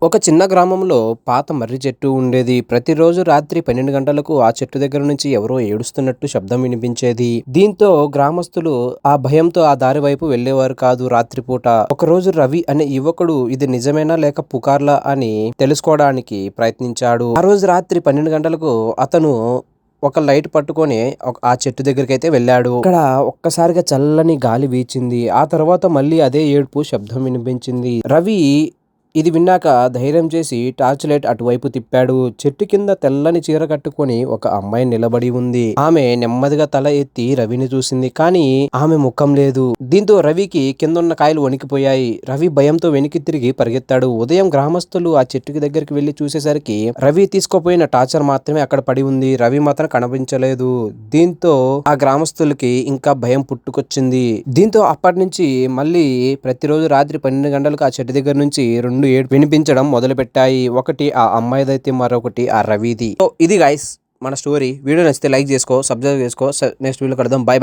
ఒక చిన్న గ్రామంలో పాత మర్రి చెట్టు ఉండేది. ప్రతిరోజు రాత్రి 12 గంటలకు ఆ చెట్టు దగ్గర నుంచి ఎవరో ఏడుస్తున్నట్టు శబ్దం వినిపించేది. దీంతో గ్రామస్తులు ఆ భయంతో ఆ దారి వైపు వెళ్ళేవారు కాదు రాత్రిపూట. ఒకరోజు రవి అనే యువకుడు ఇది నిజమేనా లేక పుకార్లా అని తెలుసుకోవడానికి ప్రయత్నించాడు. ఆ రోజు రాత్రి 12 గంటలకు అతను ఒక లైట్ పట్టుకొని ఆ చెట్టు దగ్గరికి వెళ్ళాడు. ఇక్కడ ఒక్కసారిగా చల్లని గాలి వీచింది. ఆ తర్వాత మళ్ళీ అదే ఏడుపు శబ్దం వినిపించింది. రవి ఇది విన్నాక ధైర్యం చేసి టార్చ్ లైట్ అటువైపు తిప్పాడు. చెట్టు కింద తెల్లని చీర కట్టుకొని ఒక అమ్మాయి నిలబడి ఉంది. ఆమె నెమ్మదిగా తల ఎత్తి రవిని చూసింది. కానీ ఆమె ముఖం లేదు. దీంతో రవికి కిందున్న కాయలు వణికిపోయాయి. రవి భయంతో వెనక్కి తిరిగి పరిగెత్తాడు. ఉదయం గ్రామస్తులు ఆ చెట్టుకి దగ్గరికి వెళ్లి చూసేసరికి రవి తీసుకుపోయిన టార్చర్ మాత్రమే అక్కడ పడి ఉంది. రవి మాత్రం కనిపించలేదు. దీంతో ఆ గ్రామస్తులకి ఇంకా భయం పుట్టుకొచ్చింది. దీంతో అప్పటి నుంచి మళ్ళీ ప్రతిరోజు రాత్రి 12 గంటలకు ఆ చెట్టు దగ్గర నుంచి రెండు ఏడు వినిపించడం మొదలు పెట్టాయి. ఒకటి ఆ అమ్మాయిదైతే మరొకటి ఆ రవిది. సో ఇది గైస్ మన స్టోరీ. వీడియో నచ్చితే లైక్ చేసుకో, సబ్స్క్రైబ్ చేసుకో. నెక్స్ట్ వీడియో కడదాం. By by.